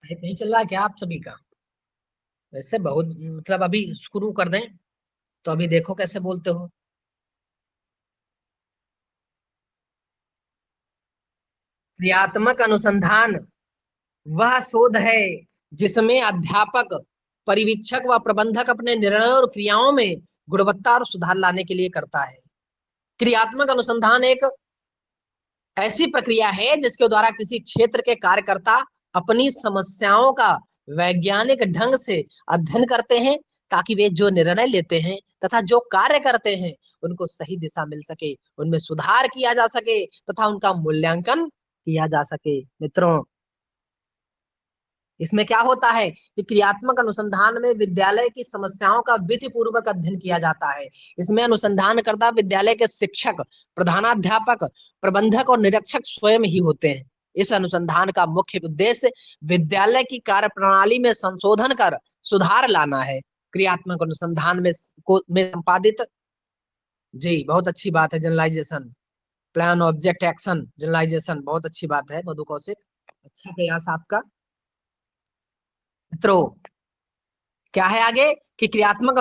नहीं चल रहा है क्या आप सभी का? वैसे बहुत, मतलब अभी शुरू कर दें तो अभी देखो कैसे बोलते हो। क्रियात्मक अनुसंधान वह शोध है जिसमें अध्यापक, परिवीक्षक व प्रबंधक अपने निर्णयों और क्रियाओं में गुणवत्ता और सुधार लाने के लिए करता है। क्रियात्मक अनुसंधान एक ऐसी प्रक्रिया है जिसके द्वारा किसी क्षेत्र के कार्यकर्ता अपनी समस्याओं का वैज्ञानिक ढंग से अध्ययन करते हैं, ताकि वे जो निर्णय लेते हैं तथा जो कार्य करते हैं उनको सही दिशा मिल सके, उनमें सुधार किया जा सके तथा उनका मूल्यांकन किया जा सके। मित्रों, इसमें क्या होता है कि क्रियात्मक अनुसंधान में विद्यालय की समस्याओं का विधि पूर्वक अध्ययन किया जाता है। इसमें अनुसंधानकर्ता विद्यालय के शिक्षक, प्रधानाध्यापक, प्रबंधक और निरीक्षक स्वयं ही होते हैं। इस अनुसंधान का मुख्य उद्देश्य विद्यालय की कार्यप्रणाली में संशोधन कर सुधार लाना है। क्रियात्मक अनुसंधान में संपादित, जी बहुत अच्छी बात है, generalization, plan object action generalization, बहुत अच्छी बात है मधु कौशिक, अच्छा प्रयास आपका। मित्रों, क्या है आगे कि क्रियात्मक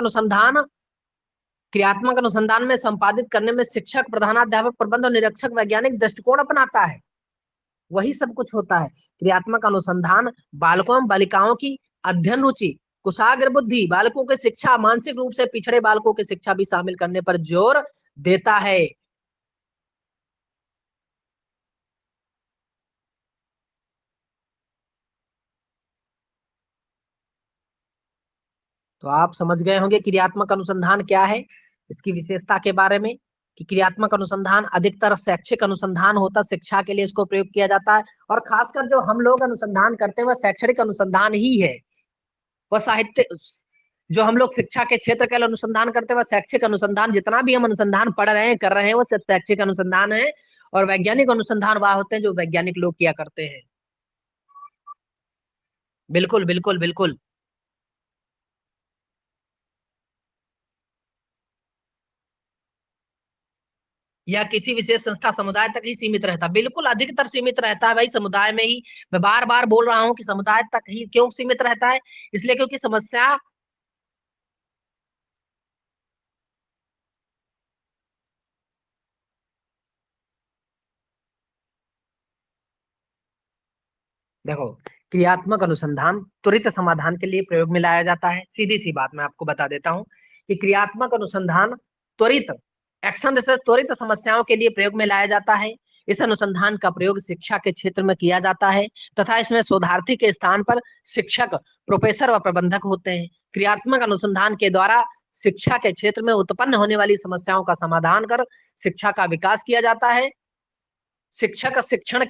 अनुसंधान में संपादित करने में शिक्षक, प्रधानाध्यापक, प्रबंध और निरीक्षक वैज्ञानिक दृष्टिकोण अपनाता है। वही सब कुछ होता है। क्रियात्मक अनुसंधान बालकों एवं बालिकाओं की अध्ययन रुचि, कुशाग्र बुद्धि, बालकों की शिक्षा, मानसिक रूप से पिछड़े बालकों की शिक्षा भी शामिल करने पर जोर देता है। तो आप समझ गए होंगे क्रियात्मक अनुसंधान क्या है, इसकी विशेषता के बारे में, कि क्रियात्मक अनुसंधान अधिकतर शैक्षिक अनुसंधान होता है, शिक्षा के लिए इसको प्रयोग किया जाता है। और खासकर जो हम लोग अनुसंधान करते हैं वह शैक्षणिक अनुसंधान ही है। वह साहित्य, जो हम लोग शिक्षा के क्षेत्र के लिए अनुसंधान करते हैं वह शैक्षिक अनुसंधान, जितना भी हम अनुसंधान पढ़ रहे हैं कर रहे हैं वो सब शैक्षिक अनुसंधान है। और वैज्ञानिक अनुसंधान वह होते हैं जो वैज्ञानिक लोग किया करते हैं। बिल्कुल बिल्कुल बिल्कुल। या किसी विशेष संस्था समुदाय तक ही सीमित रहता? बिल्कुल अधिकतर सीमित रहता है भाई समुदाय में ही। मैं बार बार बोल रहा हूँ कि समुदाय तक ही क्यों सीमित रहता है, इसलिए क्योंकि समस्या, देखो, क्रियात्मक अनुसंधान त्वरित समाधान के लिए प्रयोग में लाया जाता है। सीधी सी बात मैं आपको बता देता हूँ कि क्रियात्मक अनुसंधान त्वरित, एक्शन रिसर्च त्वरित समस्याओं के लिए प्रयोग में लाया जाता है। इस अनुसंधान का प्रयोग शिक्षा के क्षेत्र में किया जाता है तथा इसमें शोधार्थी के स्थान पर शिक्षक, प्रोफेसर व प्रबंधक होते हैं। क्रियात्मक अनुसंधान के द्वारा शिक्षा के क्षेत्र में उत्पन्न होने वाली समस्याओं का समाधान कर शिक्षा का विकास किया जाता है। शिक्षक शिक्षण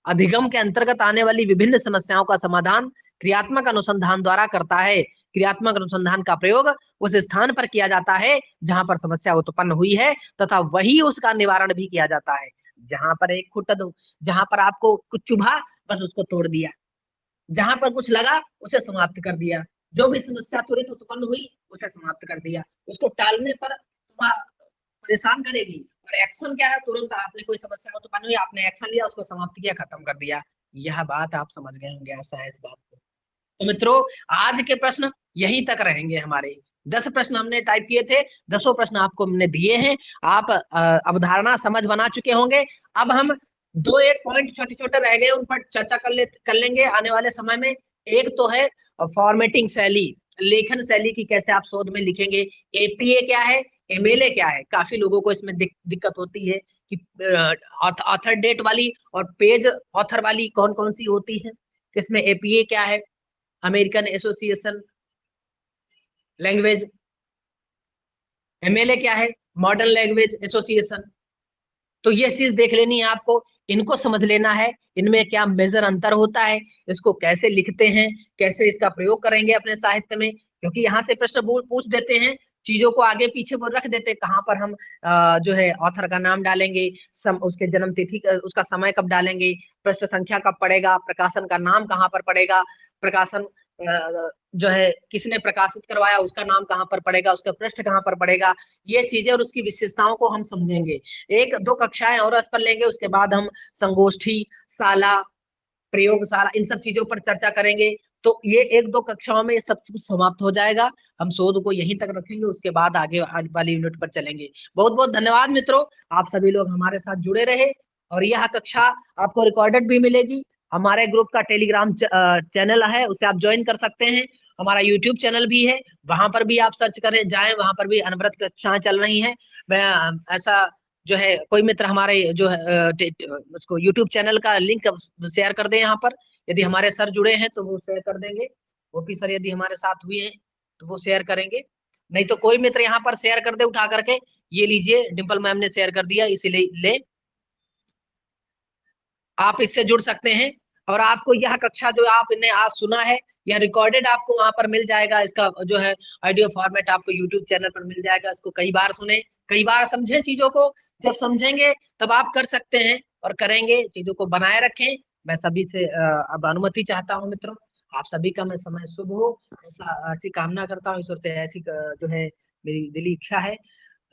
अधिगम के अंतर्गत आने वाली विभिन्न समस्याओं का समाधान क्रियात्मक अनुसंधान द्वारा करता है। क्रियात्मक अनुसंधान का प्रयोग उस स्थान पर किया जाता है जहां पर समस्या उत्पन्न हुई है तथा वही उसका निवारण भी किया जाता है। जहां पर एक खुट, जहां पर आपको कुछ चुभा, बस उसको तोड़ दिया। जहां पर कुछ लगा उसे समाप्त कर दिया। जो भी समस्या तुरंत उत्पन्न हुई उसे समाप्त कर दिया। उसको टालने पर परेशान करेगी। और एक्शन क्या है, तुरंत आपने कोई समस्या उत्पन्न हुई, आपने एक्शन लिया, उसको समाप्त किया, खत्म कर दिया। यह बात आप समझ गए होंगे, ऐसा है इस बात को। तो मित्रों, आज के प्रश्न यहीं तक रहेंगे हमारे। 10 प्रश्न हमने टाइप किए थे, 10 प्रश्न आपको हमने दिए हैं। आप अवधारणा समझ बना चुके होंगे। अब हम दो एक पॉइंट छोटे छोटे रह गए, उन पर चर्चा कर लेंगे आने वाले समय में। एक तो है फॉर्मेटिंग शैली, लेखन शैली की कैसे आप शोध में लिखेंगे। एपीए क्या है, एमएलए क्या है, काफी लोगों को इसमें दिक्कत होती है कि ऑथर डेट वाली और पेज ऑथर वाली कौन कौन सी होती है। इसमें एपीए क्या है, अमेरिकन एसोसिएशन लैंग्वेज, एमएलए क्या है, मॉडर्न लैंग्वेज एसोसिएशन। तो ये चीज देख लेनी है आपको, इनको समझ लेना है, इनमें क्या मेजर अंतर होता है, इसको कैसे लिखते हैं, कैसे इसका प्रयोग करेंगे अपने साहित्य में। क्योंकि यहाँ से प्रश्न पूछ देते हैं, चीजों को आगे पीछे वो रख देते हैं, कहाँ पर हम जो है ऑथर का नाम डालेंगे, उसके जन्म तिथि उसका समय कब डालेंगे, पृष्ठ संख्या कब पड़ेगा, प्रकाशन का नाम कहाँ पर पड़ेगा, प्रकाशन जो है किसने प्रकाशित करवाया उसका नाम कहाँ पर पड़ेगा, उसका पृष्ठ कहाँ पर पड़ेगा। ये चीजें और उसकी विशेषताओं को हम समझेंगे। एक दो कक्षाएं और इस पर लेंगे, उसके बाद हम संगोष्ठी, शाला, प्रयोगशाला, इन सब चीजों पर चर्चा करेंगे। तो ये एक दो कक्षाओं में ये सब कुछ समाप्त हो जाएगा। हम शोध को यहीं तक रखेंगे, उसके बाद आगे वाली यूनिट पर चलेंगे। बहुत बहुत धन्यवाद मित्रों, आप सभी लोग हमारे साथ जुड़े रहे। और यह कक्षा आपको रिकॉर्डेड भी मिलेगी। हमारे ग्रुप का टेलीग्राम चैनल है, उसे आप ज्वाइन कर सकते हैं। हमारा यूट्यूब चैनल भी है, वहां पर भी आप सर्च करें जाएं, वहां पर भी अनवरत कक्षाएं चल रही हैं। मैं ऐसा जो है कोई मित्र हमारे जो है उसको यूट्यूब चैनल का लिंक शेयर कर दें यहाँ पर। यदि हमारे सर जुड़े हैं तो वो शेयर कर देंगे। ओपी सर यदि हमारे साथ हुए हैं तो वो शेयर करेंगे। नहीं तो कोई मित्र यहाँ पर शेयर कर दे उठा करके, ये लीजिए डिम्पल मैम ने शेयर कर दिया, इसीलिए ले आप इससे जुड़ सकते हैं। और आपको यह कक्षा जो आपने आज सुना है, यह रिकॉर्डेड आपको वहां पर मिल जाएगा। इसका जो है ऑडियो फॉर्मेट आपको यूट्यूब चैनल पर मिल जाएगा। इसको कई बार सुने, कई बार समझे चीजों को। जब समझेंगे तब आप कर सकते हैं और करेंगे, चीजों को बनाए रखें। मैं सभी से अब अनुमति चाहता हूँ मित्रों, आप सभी का मैं समय शुभ हो, ऐसा ऐसी कामना करता हूँ ईश्वर से, ऐसी जो है मेरी दिली इच्छा है।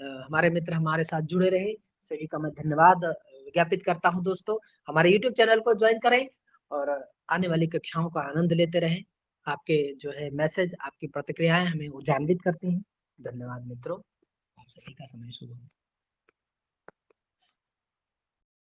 हमारे मित्र हमारे साथ जुड़े रहे, सभी का मैं धन्यवाद ज्ञापित करता हूँ दोस्तों। हमारे यूट्यूब चैनल को ज्वाइन करें और आने वाली कक्षाओं का आनंद लेते रहें। आपके जो है मैसेज, आपकी प्रतिक्रियाएं हमें ऊर्जान्वित करती हैं। धन्यवाद मित्रों, आप सभी का समय शुभ हो।